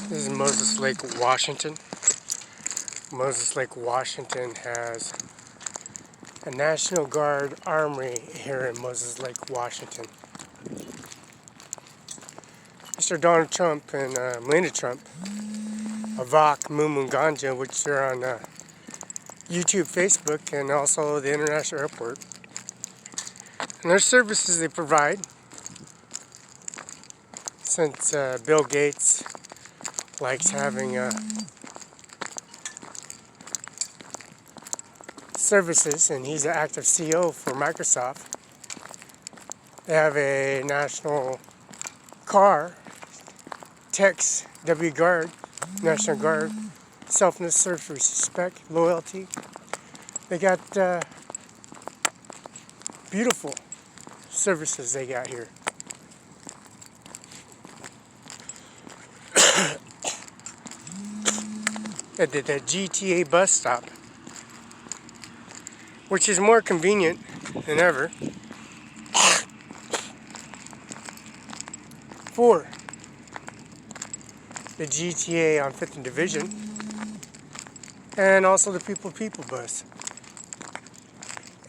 This is Moses Lake, Washington. Moses Lake, Washington has a National Guard armory here in Moses Lake, Washington. Mr. Donald Trump and Melania Trump, Avak, Mumu, and Ganja, which are on YouTube, Facebook, and also the International Airport. And their services they provide, since Bill Gates likes having services, and he's an active CEO for Microsoft. They have a national car, Tex W Guard, National Guard, selfless service, respect, loyalty. They got beautiful services they got here. At the GTA bus stop, which is more convenient than ever for the GTA on 5th and Division, and also the People bus.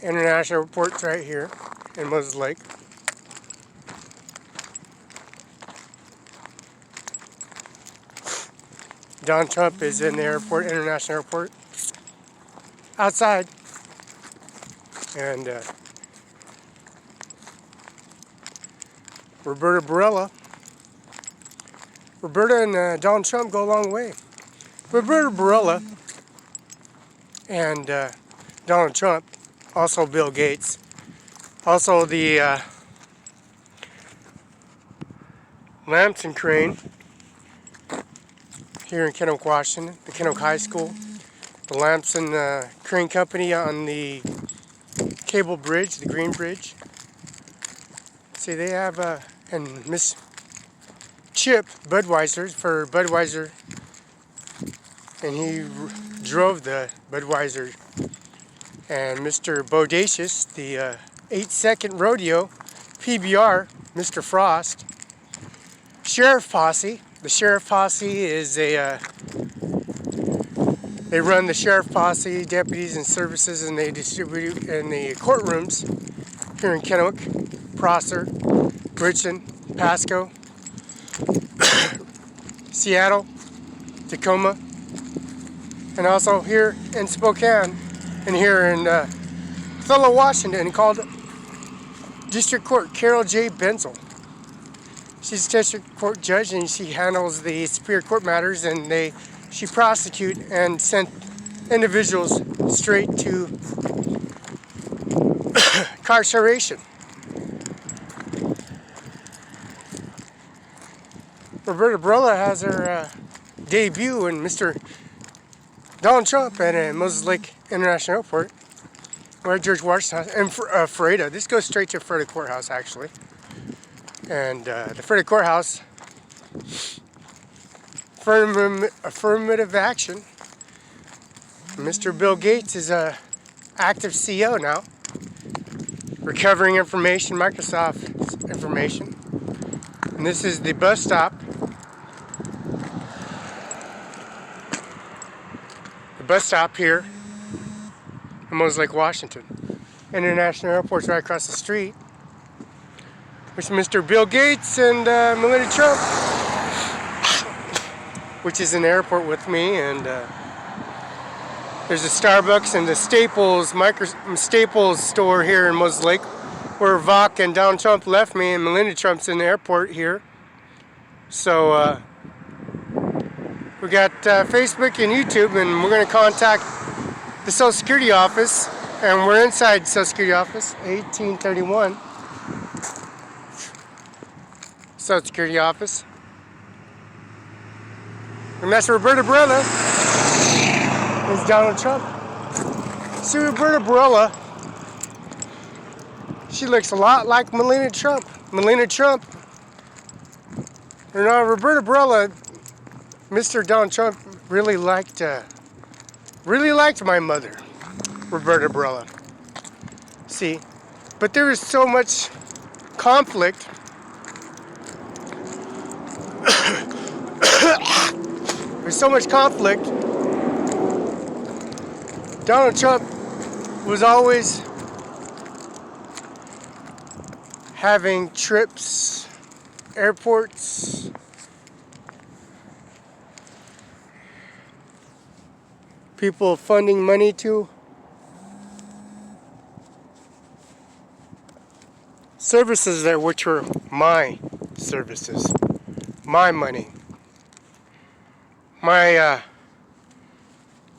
International Airport's right here in Moses Lake. Donald Trump is in the airport, International Airport, outside. And Roberta Barela. Roberta and Donald Trump go a long way. Roberta Barela and Donald Trump, also Bill Gates, also the Lamson Crane here in Kennewick, Washington, the Kennewick High School, the Lamson Crane Company on the Cable Bridge, the Green Bridge. See, they have and Miss Chip Budweiser for Budweiser, and he drove the Budweiser. And Mr. Bodacious, the 8-second rodeo PBR, Mr. Frost. Sheriff Posse. The Sheriff Posse is a they run the Sheriff Posse, deputies and services, and they distribute in the courtrooms here in Kennewick, Prosser, Richmond, Pasco, Seattle, Tacoma, and also here in Spokane, and here in Othello, Washington, called District Court Carol J. BENZEL. She's a district court judge, and she handles the Superior Court matters, and she prosecute and sent individuals straight to incarceration. Roberta Barela has her debut in Mr. Donald Trump at Moses Lake International Airport. We're at George Washington House, and Ferreta. This goes straight to Ferreta Courthouse, actually. And the Ferreta Courthouse, affirmative action. Mr. Bill Gates is a active CEO now, recovering information, Microsoft information. And this is the bus stop. The bus stop here in Moses Lake, Washington. International Airport's right across the street. Which Mr. Bill Gates and Melania Trump, which is in the airport with me, and there's a Starbucks and the Staples store here in Moses Lake, where Vok and Donald Trump left me, and Melania Trump's in the airport here. So we got Facebook and YouTube, and we're going to contact the Social Security office, and we're inside the Social Security office, 1831. Social Security office. And that's Roberta Barela. It's Donald Trump. See, Roberta Barela, she looks a lot like Melania Trump. Melania Trump. You know, Roberta Barela, Mr. Donald Trump really liked my mother, Roberta Barela. See, but there is so much conflict with so much conflict, Donald Trump was always having trips, airports, people funding money to, services there which were my services, my money, my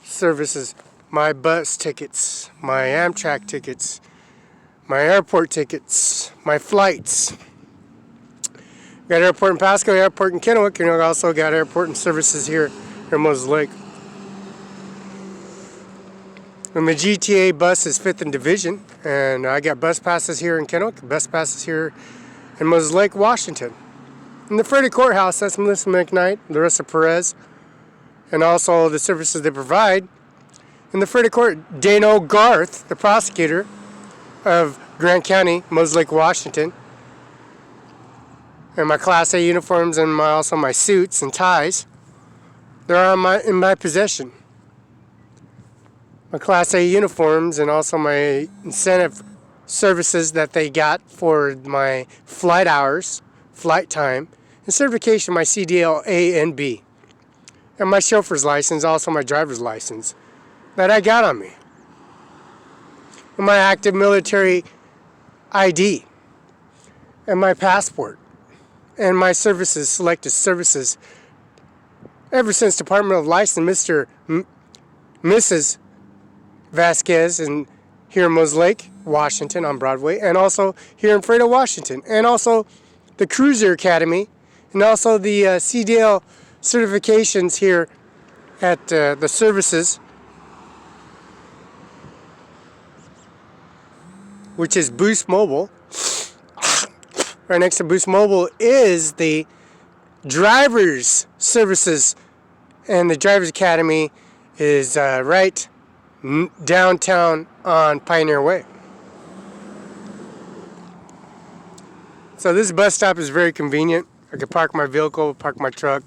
services, my bus tickets, my Amtrak tickets, my airport tickets, my flights. Got airport in Pasco, airport in Kennewick, and I also got airport and services here in Moses Lake. And the GTA bus is 5th in division, and I got bus passes here in Kennewick, bus passes here in Moses Lake, Washington. In the Freddy Courthouse, that's Melissa McKnight, Larissa Perez, and also the services they provide. In the Freddy Court, Dano Garth, the prosecutor of Grant County, Moses Lake, Washington. And my Class A uniforms and also my suits and ties, they're in my possession. My Class A uniforms and also my incentive services that they got for my flight hours, flight time, and certification of my CDL A and B. And my chauffeur's license, also my driver's license that I got on me. And my active military ID. And my passport. And my services, selected services. Ever since Department of License, Mrs. Vasquez, and here in Moses Lake, Washington on Broadway, and also here in Fredo, Washington, and also the Cruiser Academy, and also the CDL certifications here at the services, which is Boost Mobile. Right next to Boost Mobile is the driver's services, and the driver's academy is right downtown on Pioneer Way. So this bus stop is very convenient. I can park my vehicle, park my truck,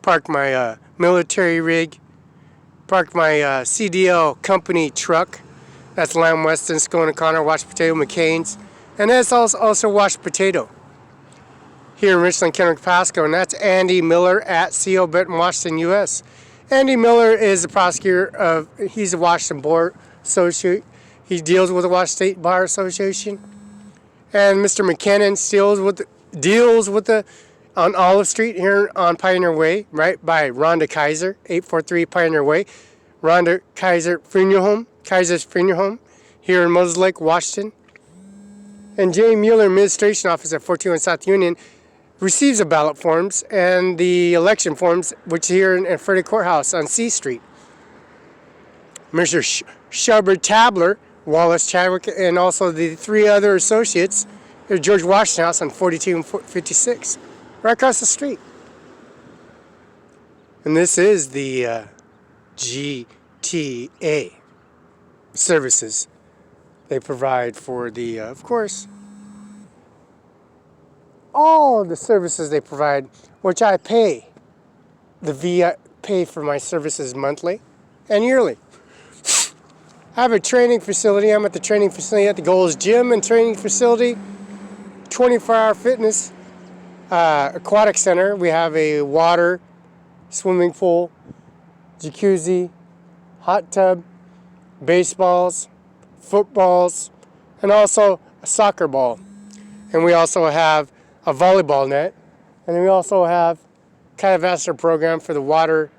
park my military rig, park my CDL company truck. That's Lamb Weston, Scone & Connor, Washed Potato, McCain's. And that's also Washed Potato here in Richland, Kennewick, Pasco. And that's Andy Miller at CO Benton, Washington, U.S. Andy Miller is the prosecutor he's a Washington Bar Associate. He deals with the Washington State Bar Association. And Mr. McKinnon deals with the on Olive Street here on Pioneer Way, right by Rhonda Kaiser, 843 Pioneer Way. Rhonda Kaiser's Funeral Home here in Moses Lake, Washington. And Jay Mueller, Administration Office at 421 South Union, receives the ballot forms and the election forms, which are here in Freddy Courthouse on C Street. Mr. Shubert Tabler, Wallace Chadwick, and also the 3 other associates at George Washington House on 42 and 56, right across the street. And this is the GTA services they provide for the, of course, all the services they provide, which I pay. Pay for my services monthly and yearly. I have a training facility. I'm at the training facility at the Gold's Gym and Training Facility, 24-hour fitness, aquatic center. We have a water, swimming pool, jacuzzi, hot tub, baseballs, footballs, and also a soccer ball. And we also have a volleyball net. And then we also have cardiovascular program for the water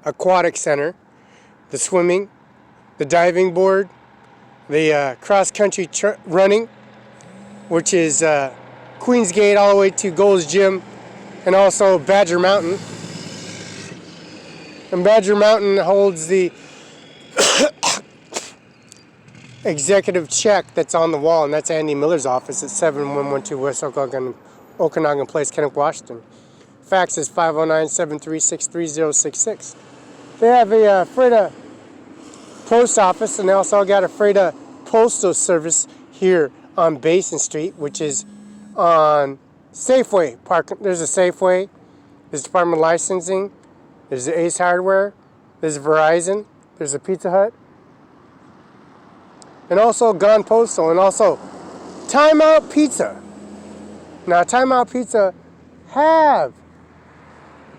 aquatic center, the swimming, the diving board, the cross-country running, which is Queens Gate all the way to Gold's Gym, and also Badger Mountain. And Badger Mountain holds the executive check that's on the wall, and that's Andy Miller's office at 7112 West Okanagan Place, Kennewick, Washington. Fax is 509-736-3066. They have a Freda post office, and they also got a Freda postal service here on Basin Street, which is on Safeway Park. There's a Safeway, there's Department of Licensing, There's the Ace Hardware. There's Verizon. There's a Pizza Hut. And also Gone Postal. And also Time Out Pizza. Now, Time Out Pizza have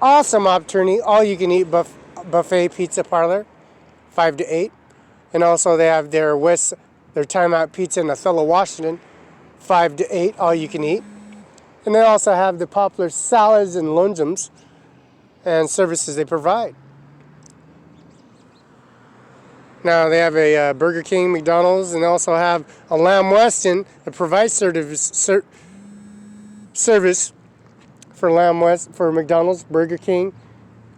awesome opportunity. All you can eat buffet pizza parlor, 5 to 8. And also they have their Time Out Pizza in Othello, Washington, 5 to 8, all you can eat. And they also have the popular salads and luncheons and services they provide. Now they have a Burger King, McDonald's, and they also have a Lamb Weston that provides service for McDonald's, Burger King,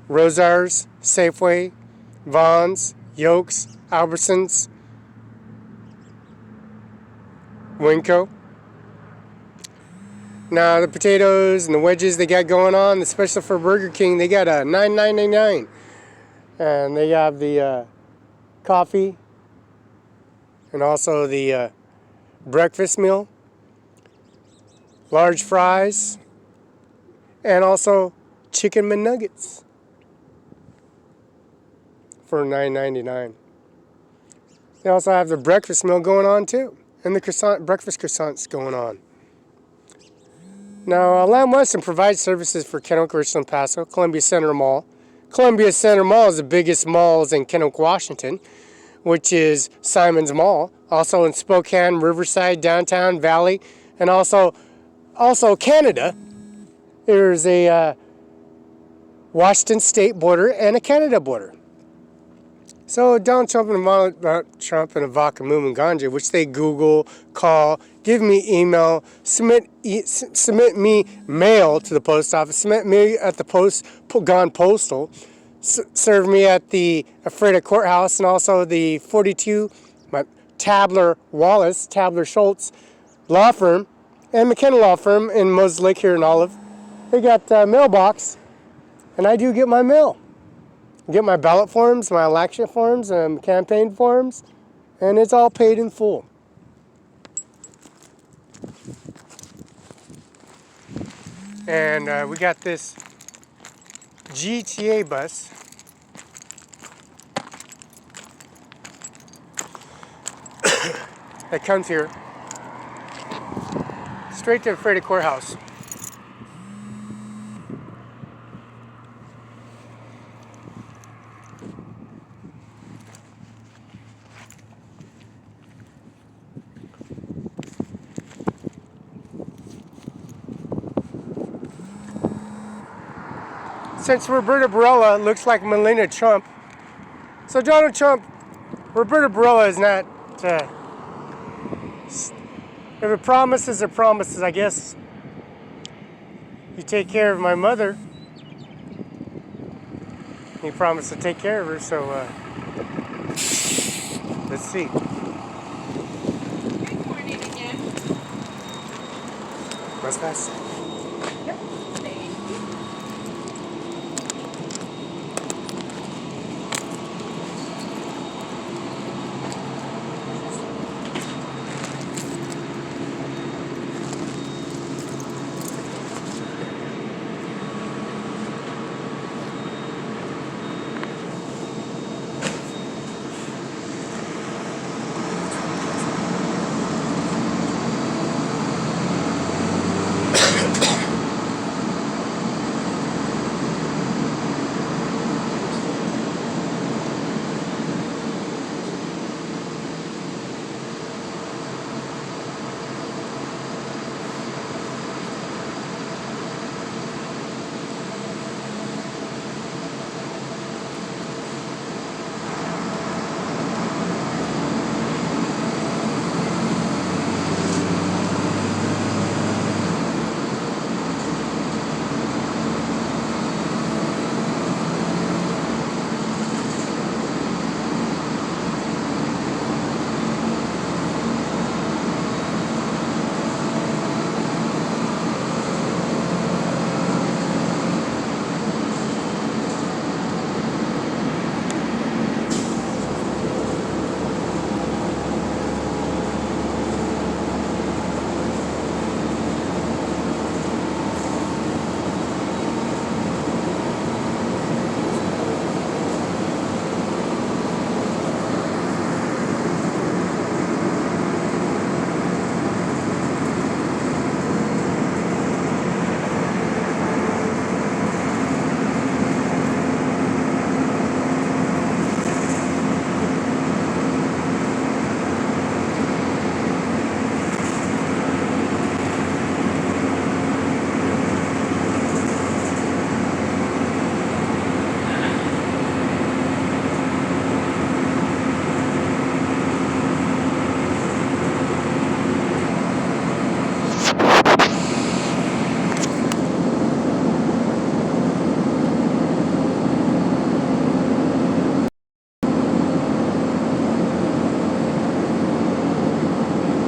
Rosars, Safeway, Vaughn's, Yolks, Albertsons, Winco. Now the potatoes and the wedges they got going on, especially for Burger King, they got a $9.99, and they have the coffee and also the breakfast meal, large fries, and also chicken McNuggets for $9.99. They also have the breakfast meal going on too, and the breakfast croissants going on. Now, Lamb Weston provides services for Kennewick, Richland, Paso, Columbia Center Mall. Columbia Center Mall is the biggest malls in Kennewick, Washington, which is Simon's Mall. Also in Spokane, Riverside, Downtown, Valley, and also Canada. There's a Washington State border and a Canada border. So Donald Trump and Ivanka Ganja, which they Google, call, give me email, submit me mail to the post office, submit me at the Gone Postal, serve me at the Ephrata Courthouse, and also the 42 Tabler Schultz law firm, and McKenna Law Firm in Moses Lake here in Olive. They got a mailbox, and I do get my mail. Get my ballot forms, my election forms, and campaign forms, and it's all paid in full. And we got this GTA bus that comes here straight to the Ephrata Courthouse. Since Roberta Barela looks like Melania Trump, so Donald Trump, Roberta Barela is not, if a promise is a promise, I guess you take care of my mother. He promised to take care of her, so let's see. Good morning again. Let's pass.